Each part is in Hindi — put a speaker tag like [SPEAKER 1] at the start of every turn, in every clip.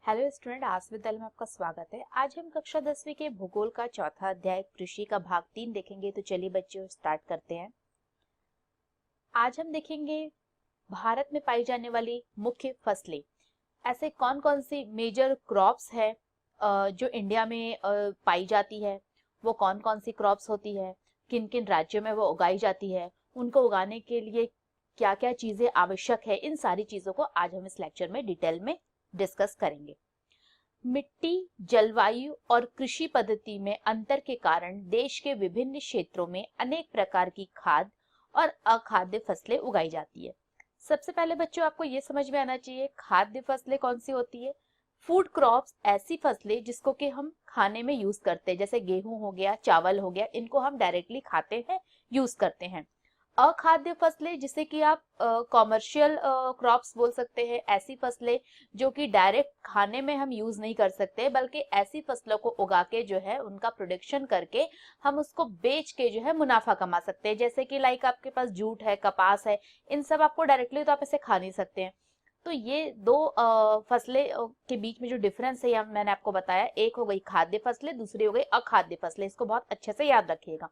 [SPEAKER 1] हेलो स्टूडेंट, आज विद्यालय में आपका स्वागत है। आज हम कक्षा 10वीं के भूगोल का चौथा अध्याय कृषि का भाग 3 देखेंगे। तो चलिए बच्चों स्टार्ट करते हैं। आज हम देखेंगे भारत में पाई जाने वाली मुख्य फसलें। ऐसे कौन कौन सी मेजर क्रॉप्स है जो इंडिया में पाई जाती है, वो कौन कौन सी क्रॉप्स होती है, किन किन राज्यों में वो उगाई जाती है, उनको उगाने के लिए क्या क्या चीजें आवश्यक है। इन सारी चीजों को आज हम इस लेक्चर में डिटेल में डिस्कस करेंगे। मिट्टी, जलवायु और कृषि पद्धति में अंतर के कारण देश के विभिन्न क्षेत्रों में अनेक प्रकार की खाद्य और अखाद्य फसलें उगाई जाती है। सबसे पहले बच्चों आपको ये समझ में आना चाहिए खाद्य फसलें कौन सी होती है। फूड क्रॉप्स ऐसी फसलें जिसको कि हम खाने में यूज करते हैं, जैसे गेहूं हो गया, चावल हो गया, इनको हम डायरेक्टली खाते हैं, यूज करते हैं। अखाद्य फसलें जिसे कि आप कॉमर्शियल क्रॉप्स बोल सकते हैं, ऐसी फसलें जो कि डायरेक्ट खाने में हम यूज नहीं कर सकते, बल्कि ऐसी फसलों को उगा के जो है उनका प्रोडक्शन करके हम उसको बेच के जो है मुनाफा कमा सकते हैं। जैसे कि लाइक आपके पास जूट है, कपास है, इन सब आपको डायरेक्टली तो आप इसे खा नहीं सकते हैं। तो ये दो फसलें के बीच में जो डिफरेंस है मैंने आपको बताया। एक हो गई खाद्य फसलें, दूसरी हो गई अखाद्य फसलें। इसको बहुत अच्छे से याद रखिएगा।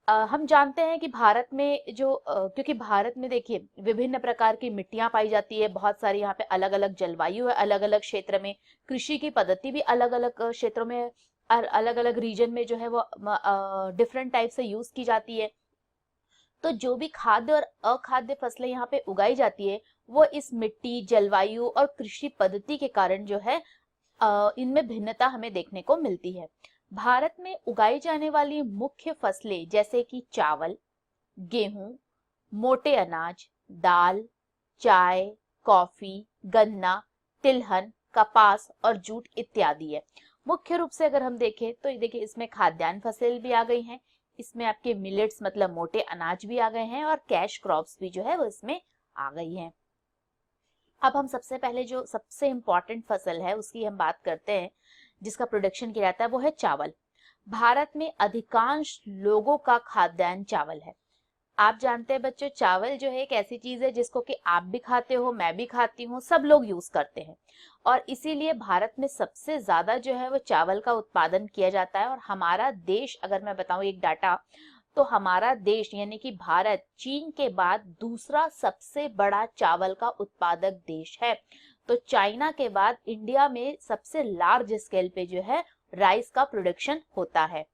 [SPEAKER 1] हम जानते हैं कि भारत में जो क्योंकि भारत में देखिए विभिन्न प्रकार की मिट्टियां पाई जाती है, बहुत सारी यहाँ पे अलग अलग जलवायु है, अलग अलग क्षेत्र में कृषि की पद्धति भी अलग अलग क्षेत्रों में और अलग अलग रीजन में जो है वो डिफरेंट टाइप से यूज की जाती है। तो जो भी खाद्य और अखाद्य फसलें यहाँ पे उगाई जाती है वो इस मिट्टी, जलवायु और कृषि पद्धति के कारण जो है इनमें भिन्नता हमें देखने को मिलती है। भारत में उगाई जाने वाली मुख्य फसलें जैसे कि चावल, गेहूं, मोटे अनाज, दाल, चाय, कॉफी, गन्ना, तिलहन, कपास और जूट इत्यादि है। मुख्य रूप से अगर हम देखें तो देखिए इसमें खाद्यान्न फसल भी आ गई हैं, इसमें आपके मिलेट्स मतलब मोटे अनाज भी आ गए हैं और कैश क्रॉप्स भी जो है वो इसमें आ गई हैं। अब हम सबसे पहले जो सबसे इंपॉर्टेंट फसल है उसकी हम बात करते हैं, जिसका प्रोडक्शन किया जाता है वो है चावल। भारत में अधिकांश लोगों का खाद्यान्न चावल है। आप जानते हैं बच्चों, चावल जो है एक ऐसी चीज है जिसको कि आप भी खाते हो, मैं भी खाती हूँ, सब लोग यूज करते हैं। और इसीलिए भारत में सबसे ज्यादा जो है वो चावल का उत्पादन किया जाता है। और हमारा देश, अगर मैं बताऊं एक डाटा, तो हमारा देश यानी कि भारत चीन के बाद दूसरा सबसे बड़ा चावल का उत्पादक देश है। तो चाइना के बाद इंडिया में सबसे लार्ज स्केल पे जो है राइस का प्रोडक्शन होता है।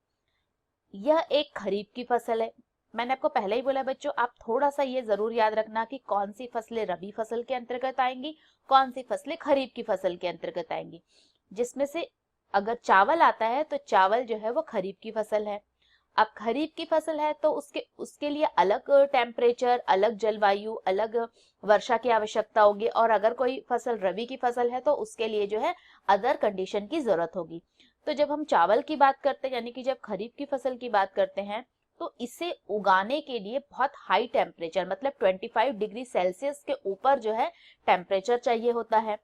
[SPEAKER 1] यह एक खरीफ की फसल है। मैंने आपको पहले ही बोला बच्चों, आप थोड़ा सा ये जरूर याद रखना कि कौन सी फसलें रबी फसल के अंतर्गत आएंगी, कौन सी फसलें खरीफ की फसल के अंतर्गत आएंगी। जिसमें से अगर चावल आता है तो चावल जो है वो खरीफ की फसल है। अब खरीफ की फसल है तो उसके उसके लिए अलग टेम्परेचर, अलग जलवायु, अलग वर्षा की आवश्यकता होगी। और अगर कोई फसल रबी की फसल है तो उसके लिए जो है अदर कंडीशन की जरूरत होगी। तो जब हम चावल की बात करते हैं यानी कि जब खरीफ की फसल की बात करते हैं तो इसे उगाने के लिए बहुत हाई टेम्परेचर मतलब 25 डिग्री सेल्सियस के ऊपर जो है टेम्परेचर चाहिए होता है।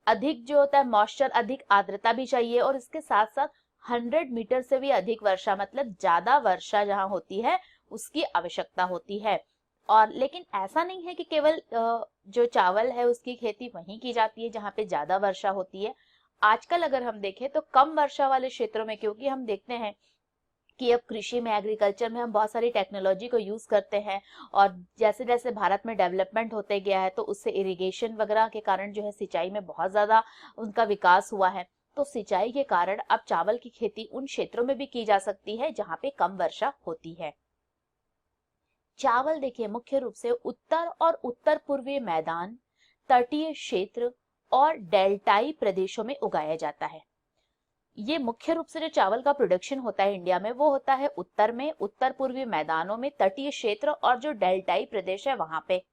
[SPEAKER 1] अधिक जो होता है मॉइस्चर, अधिक आर्द्रता भी चाहिए। और इसके साथ साथ 100 मीटर से भी अधिक वर्षा मतलब ज्यादा वर्षा जहां होती है उसकी आवश्यकता होती है। और लेकिन ऐसा नहीं है कि केवल जो चावल है उसकी खेती वहीं की जाती है जहां पे ज्यादा वर्षा होती है। आजकल अगर हम देखें तो कम वर्षा वाले क्षेत्रों में, क्योंकि हम देखते हैं कि अब कृषि में, एग्रीकल्चर में हम बहुत सारी टेक्नोलॉजी को यूज करते हैं। और जैसे जैसे भारत में डेवलपमेंट होते गया है तो उससे इरिगेशन वगैरह के कारण जो है सिंचाई में बहुत ज्यादा उनका विकास हुआ है। तो सिंचाई के कारण अब चावल की खेती उन क्षेत्रों में भी की जा सकती है जहां पे कम वर्षा होती है। चावल देखिए मुख्य रूप से उत्तर और उत्तर पूर्वी मैदान, तटीय क्षेत्र और डेल्टाई प्रदेशों में उगाया जाता है। ये मुख्य रूप से जो चावल का प्रोडक्शन होता है इंडिया में वो होता है उत्तर में, उत्तर पूर्वी मैदानों में, तटीय क्षेत्र और जो डेल्टाई प्रदेश है वहां पे।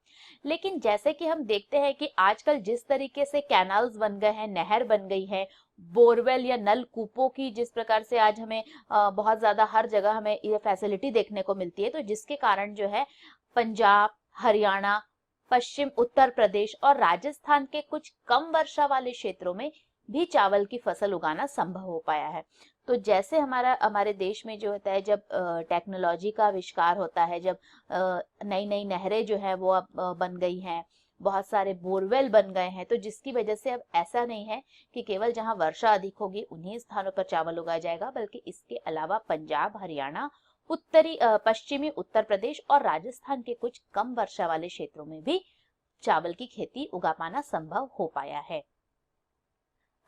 [SPEAKER 1] लेकिन जैसे कि हम देखते हैं कि आजकल जिस तरीके से कैनाल्स बन गए हैं, नहर बन गई है, बोरवेल या नल कूपों की जिस प्रकार से आज हमें बहुत ज्यादा हर जगह हमें ये फैसिलिटी देखने को मिलती है, तो जिसके कारण जो है पंजाब, हरियाणा, पश्चिम उत्तर प्रदेश और राजस्थान के कुछ कम वर्षा वाले क्षेत्रों में भी चावल की फसल उगाना संभव हो पाया है। तो जैसे हमारे देश में जो होता है, जब टेक्नोलॉजी का आविष्कार होता है, जब नई नई नहरें जो है वो अब बन गई हैं, बहुत सारे बोरवेल बन गए हैं, तो जिसकी वजह से अब ऐसा नहीं है कि केवल जहां वर्षा अधिक होगी उन्हीं स्थानों पर चावल उगाया जाएगा, बल्कि इसके अलावा पंजाब, हरियाणा, पश्चिमी उत्तर प्रदेश और राजस्थान के कुछ कम वर्षा वाले क्षेत्रों में भी चावल की खेती उगा पाना संभव हो पाया है।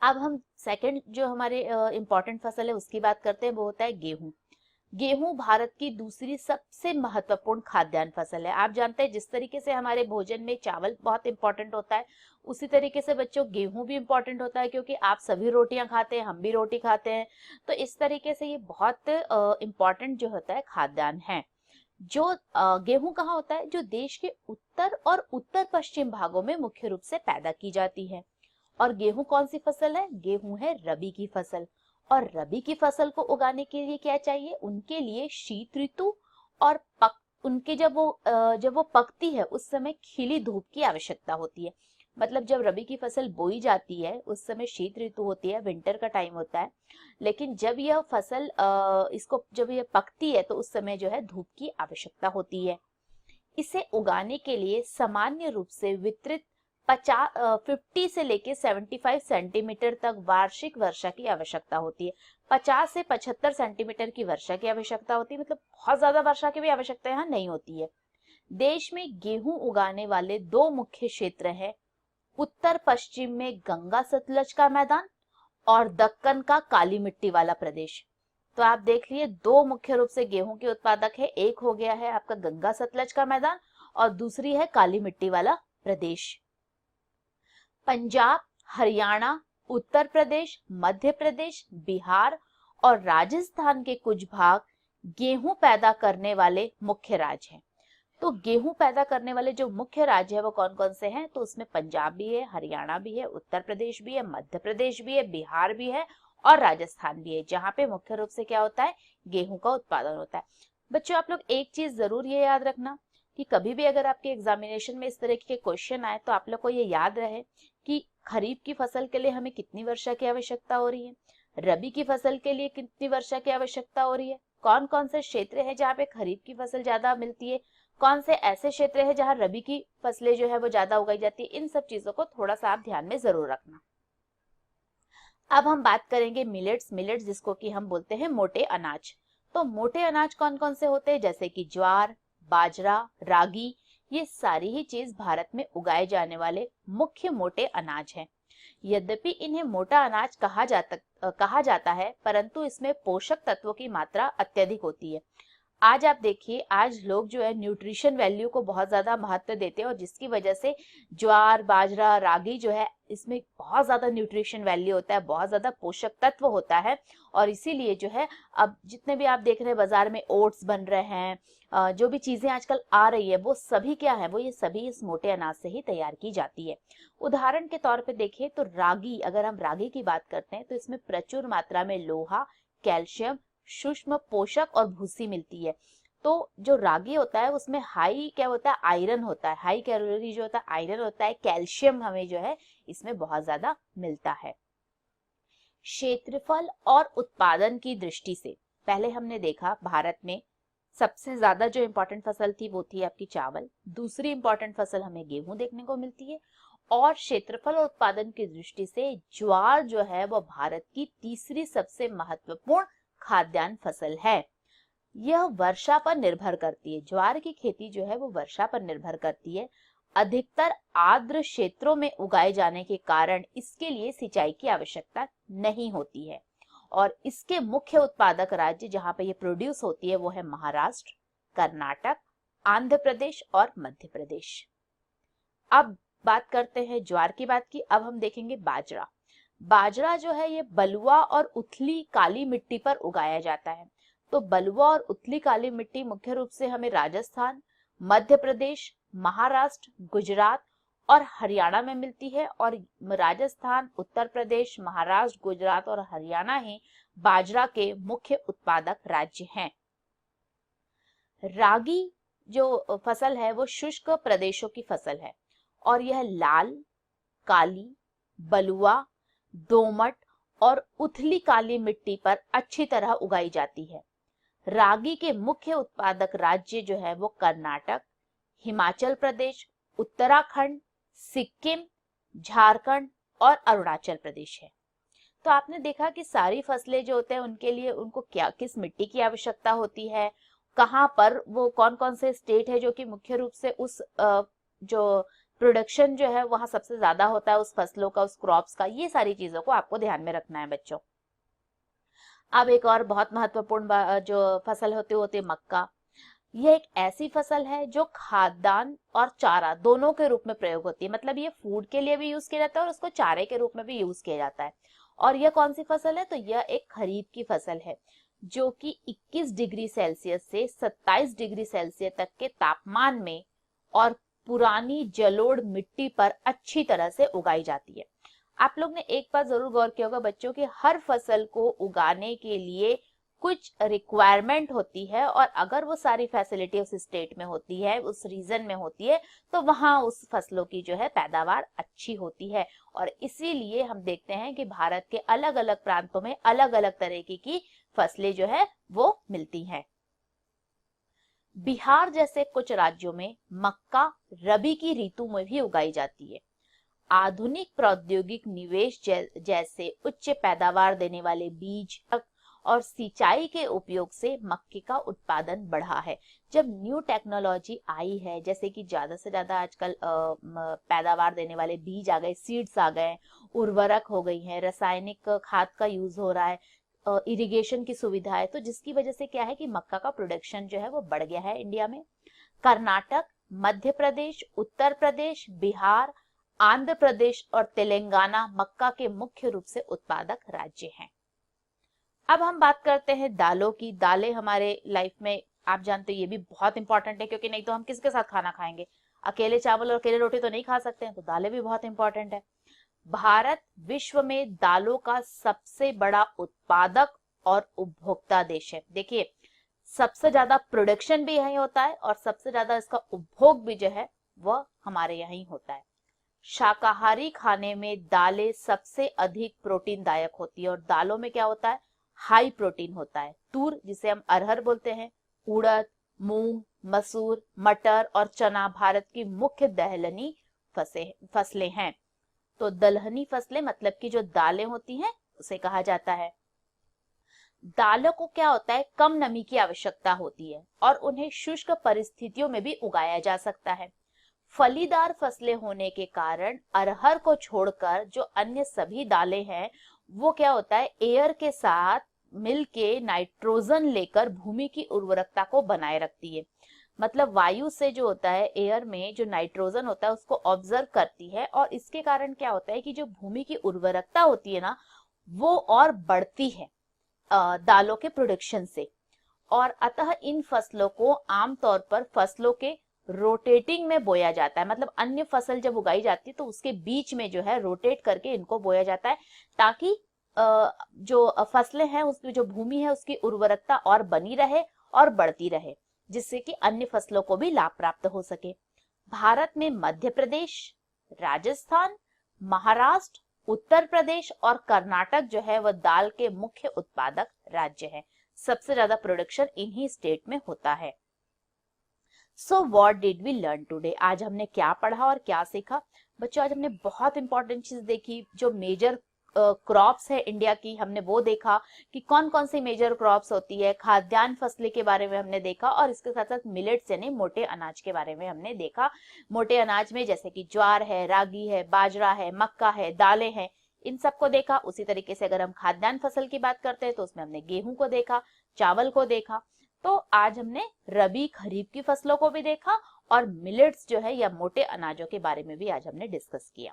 [SPEAKER 1] अब हम सेकंड जो हमारे इंपॉर्टेंट फसल है उसकी बात करते हैं, वो होता है गेहूं। गेहूं भारत की दूसरी सबसे महत्वपूर्ण खाद्यान्न फसल है। आप जानते हैं जिस तरीके से हमारे भोजन में चावल बहुत इंपॉर्टेंट होता है, उसी तरीके से बच्चों गेहूं भी इंपॉर्टेंट होता है, क्योंकि आप सभी रोटियां खाते हैं, हम भी रोटी खाते हैं, तो इस तरीके से ये बहुत इंपॉर्टेंट जो होता है खाद्यान्न है। जो गेहूं कहाँ होता है? जो देश के उत्तर और उत्तर पश्चिम भागों में मुख्य रूप से पैदा की जाती है। और गेहूं कौन सी फसल है? गेहूं है रबी की फसल। और रबी की फसल को उगाने के लिए क्या चाहिए? उनके लिए शीत ऋतु और उनके जब वो पकती है उस समय खिली धूप की आवश्यकता होती है। मतलब जब रबी की फसल बोई जाती है उस समय शीत ऋतु होती है, विंटर का टाइम होता है, लेकिन जब यह फसल जब यह पकती है तो उस समय जो है धूप की आवश्यकता होती है। इसे उगाने के लिए सामान्य रूप से वितरित 50 से लेके 75 सेंटीमीटर तक वार्षिक वर्षा की आवश्यकता होती है। 50 से 75 सेंटीमीटर की वर्षा की आवश्यकता होती है, मतलब बहुत ज्यादा वर्षा की भी आवश्यकता यहाँ नहीं होती है। देश में गेहूं उगाने वाले दो मुख्य क्षेत्र हैं, उत्तर पश्चिम में गंगा सतलज का मैदान और दक्कन का काली मिट्टी वाला प्रदेश। तो आप देख लिए दो मुख्य रूप से गेहूं के उत्पादक है, एक हो गया है आपका गंगा सतलज का मैदान और दूसरी है काली मिट्टी वाला प्रदेश। पंजाब, हरियाणा, उत्तर प्रदेश, मध्य प्रदेश, बिहार और राजस्थान के कुछ भाग गेहूं पैदा करने वाले मुख्य राज्य हैं। तो गेहूं पैदा करने वाले जो मुख्य राज्य है वो कौन कौन से हैं? तो उसमें पंजाब भी है, हरियाणा भी है, उत्तर प्रदेश भी है, मध्य प्रदेश भी है, बिहार भी है और राजस्थान भी है, जहां पे मुख्य रूप से क्या होता है? गेहूं का उत्पादन होता है। बच्चों आप लोग एक चीज जरूर ये याद रखना कि कभी भी अगर आपके एग्जामिनेशन में इस तरह के क्वेश्चन आए तो आप लोग को ये याद रहे कि खरीफ की फसल के लिए हमें कितनी वर्षा की आवश्यकता हो रही है, रबी की फसल के लिए कितनी वर्षा की आवश्यकता हो रही है, कौन कौन से क्षेत्र है जहाँ पे खरीफ की फसल ज्यादा मिलती है, कौन से ऐसे क्षेत्र है जहाँ रबी की फसलें जो है वो ज्यादा उगाई जाती है। इन सब चीजों को थोड़ा सा आप ध्यान में जरूर रखना। अब हम बात करेंगे मिलेट्स जिसको कि हम बोलते हैं मोटे अनाज। तो मोटे अनाज कौन कौन से होते हैं? जैसे कि ज्वार, बाजरा, रागी, ये सारी ही चीज भारत में उगाए जाने वाले मुख्य मोटे अनाज हैं। यद्यपि इन्हें मोटा अनाज कहा जाता है, परंतु इसमें पोषक तत्वों की मात्रा अत्यधिक होती है। आज आप देखिए, आज लोग जो है न्यूट्रिशन वैल्यू को बहुत ज्यादा महत्व देते हैं और जिसकी वजह से ज्वार, बाजरा, रागी जो है इसमें बहुत ज्यादा न्यूट्रिशन वैल्यू होता है, बहुत ज्यादा पोषक तत्व होता है। और इसीलिए जो है अब जितने भी आप देख रहे हैं बाजार में ओट्स बन रहे हैं, जो भी चीजें आजकल आ रही है वो सभी क्या है? वो ये सभी इस मोटे अनाज से ही तैयार की जाती है। उदाहरण के तौर पे देखें तो रागी, अगर हम रागी की बात करते हैं तो इसमें प्रचुर मात्रा में लोहा, कैल्शियम, सूक्ष्म पोषक और भूसी मिलती है। तो जो रागी होता है उसमें हाई क्या होता है? आयरन होता है, हाई कैलोरी जो होता है आयरन होता है, कैल्शियम हमें जो है इसमें बहुत ज्यादा मिलता है। क्षेत्रफल और उत्पादन की दृष्टि से पहले हमने देखा भारत में सबसे ज्यादा जो इंपॉर्टेंट फसल थी वो थी आपकी चावल, दूसरी इंपॉर्टेंट फसल हमें गेहूं देखने को मिलती है, और क्षेत्रफल और उत्पादन की दृष्टि से ज्वार जो है वो भारत की तीसरी सबसे महत्वपूर्ण खाद्यान्न फसल है। यह वर्षा पर निर्भर करती है, ज्वार की खेती जो है वो वर्षा पर निर्भर करती है। अधिकतर आर्द्र क्षेत्रों में उगाए जाने के कारण इसके लिए सिंचाई की आवश्यकता नहीं होती है। और इसके मुख्य उत्पादक राज्य जहां पे ये प्रोड्यूस होती है वो है महाराष्ट्र, कर्नाटक, आंध्र प्रदेश और मध्य प्रदेश। अब बात करते हैं ज्वार की बात की, अब हम देखेंगे बाजरा। बाजरा जो है ये बलुआ और उथली काली मिट्टी पर उगाया जाता है। तो बलुआ और उथली काली मिट्टी मुख्य रूप से हमें राजस्थान, मध्य प्रदेश, महाराष्ट्र, गुजरात और हरियाणा में मिलती है। और राजस्थान, उत्तर प्रदेश, महाराष्ट्र, गुजरात और हरियाणा ही बाजरा के मुख्य उत्पादक राज्य हैं। रागी जो फसल है वो शुष्क प्रदेशों की फसल है और यह लाल, काली, बलुआ, दोमट और उथली काली मिट्टी पर अच्छी तरह उगाई जाती है। रागी के मुख्य उत्पादक राज्य जो है वो कर्नाटक, हिमाचल प्रदेश, उत्तराखंड, सिक्किम, झारखंड और अरुणाचल प्रदेश है। तो आपने देखा कि सारी फसलें जो होते हैं उनके लिए उनको क्या किस मिट्टी की आवश्यकता होती है, कहाँ पर वो कौन कौन से स्टेट है जो कि मुख्य रूप से उस जो प्रोडक्शन जो है वहां सबसे ज्यादा होता है उस फसलों का, उस क्रॉप्स का, ये सारी चीजों को आपको ध्यान में रखना है बच्चों। अब एक और बहुत महत्वपूर्ण जो फसल होती है मक्का। यह एक ऐसी फसल है जो खाद्यान्न और चारा दोनों के रूप में प्रयोग होती है, मतलब ये फूड के लिए भी यूज किया जाता है और उसको चारे के रूप में भी यूज किया जाता है। और यह कौन सी फसल है? तो यह एक खरीफ की फसल है जो कि 21 डिग्री सेल्सियस से 27 डिग्री सेल्सियस तक के तापमान में और पुरानी जलोढ़ मिट्टी पर अच्छी तरह से उगाई जाती है। आप लोग ने एक बात जरूर गौर किया होगा बच्चों कि हर फसल को उगाने के लिए कुछ रिक्वायरमेंट होती है, और अगर वो सारी फैसिलिटी उस स्टेट में होती है, उस रीजन में होती है, तो वहां उस फसलों की जो है पैदावार अच्छी होती है। और इसीलिए हम देखते हैं कि भारत के अलग अलग प्रांतों में अलग अलग तरीके की फसलें जो है वो मिलती हैं। बिहार जैसे कुछ राज्यों में मक्का रबी की ऋतु में भी उगाई जाती है। आधुनिक प्रौद्योगिक निवेश जैसे उच्च पैदावार देने वाले बीज और सिंचाई के उपयोग से मक्के का उत्पादन बढ़ा है। जब न्यू टेक्नोलॉजी आई है, जैसे कि ज्यादा से ज्यादा आजकल पैदावार देने वाले बीज आ गए, सीड्स आ गए, उर्वरक हो गई है, रासायनिक खाद का यूज हो रहा है, इरिगेशन की सुविधा है, तो जिसकी वजह से क्या है कि मक्का का प्रोडक्शन जो है वो बढ़ गया है इंडिया में। कर्नाटक, मध्य प्रदेश, उत्तर प्रदेश, बिहार, आंध्र प्रदेश और तेलंगाना मक्का के मुख्य रूप से उत्पादक राज्य हैं। अब हम बात करते हैं दालों की। दालें हमारे लाइफ में आप जानते हो ये भी बहुत इंपॉर्टेंट है, क्योंकि नहीं तो हम किसके साथ खाना खाएंगे? अकेले चावल और अकेले रोटी तो नहीं खा सकते हैं, तो दालें भी बहुत इंपॉर्टेंट है। भारत विश्व में दालों का सबसे बड़ा उत्पादक और उपभोक्ता देश है। देखिए, सबसे ज्यादा प्रोडक्शन भी यही होता है और सबसे ज्यादा इसका उपभोग भी जो है वह हमारे यहीं होता है। शाकाहारी खाने में दालें सबसे अधिक प्रोटीन दायक होती है, और दालों में क्या होता है? हाई प्रोटीन होता है। तूर, जिसे हम अरहर बोलते हैं, उड़द, मूंग, मसूर, मटर और चना भारत की मुख्य दलहनी फसलें हैं। तो दलहनी फसलें मतलब कि जो दालें होती हैं उसे कहा जाता है। दालों को क्या होता है? कम नमी की आवश्यकता होती है और उन्हें शुष्क परिस्थितियों में भी उगाया जा सकता है। फलीदार फसलें होने के कारण अरहर को छोड़कर जो अन्य सभी दालें हैं वो क्या होता है? एयर के साथ मिलके नाइट्रोजन लेकर भूमि की उर्वरकता को बनाए रखती है। मतलब वायु से जो होता है, एयर में जो नाइट्रोजन होता है उसको ऑब्जर्व करती है, और इसके कारण क्या होता है कि जो भूमि की उर्वरकता होती है ना वो और बढ़ती है दालों के प्रोडक्शन से। और अतः इन फसलों को आमतौर पर फसलों के रोटेटिंग में बोया जाता है। मतलब अन्य फसल जब उगाई जाती है तो उसके बीच में जो है रोटेट करके इनको बोया जाता है, ताकि जो फसलें हैं उसकी जो भूमि है उसकी उर्वरकता और बनी रहे और बढ़ती रहे, जिससे कि अन्य फसलों को भी लाभ प्राप्त हो सके। भारत में मध्य प्रदेश, राजस्थान, महाराष्ट्र, उत्तर प्रदेश और कर्नाटक जो है वह दाल के मुख्य उत्पादक राज्य है। सबसे ज्यादा प्रोडक्शन इन्हीं स्टेट में होता है। So what did we learn today? आज हमने क्या पढ़ा और क्या सीखा? बच्चों, आज हमने बहुत इंपॉर्टेंट चीज देखी। जो मेजर क्रॉप्स है इंडिया की, हमने वो देखा कि कौन कौन सी मेजर क्रॉप्स होती है। खाद्यान्न फसलें के बारे में हमने देखा, और इसके साथ साथ मिलेट्स यानी मोटे अनाज के बारे में हमने देखा। मोटे अनाज में जैसे कि ज्वार है, रागी है, बाजरा है, मक्का है, दालें हैं, इन सबको देखा। उसी तरीके से अगर हम खाद्यान्न फसल की बात करते हैं तो उसमें हमने गेहूं को देखा, चावल को देखा। तो आज हमने रबी खरीफ की फसलों को भी देखा और मिलेट्स जो है या मोटे अनाजों के बारे में भी आज हमने डिस्कस किया।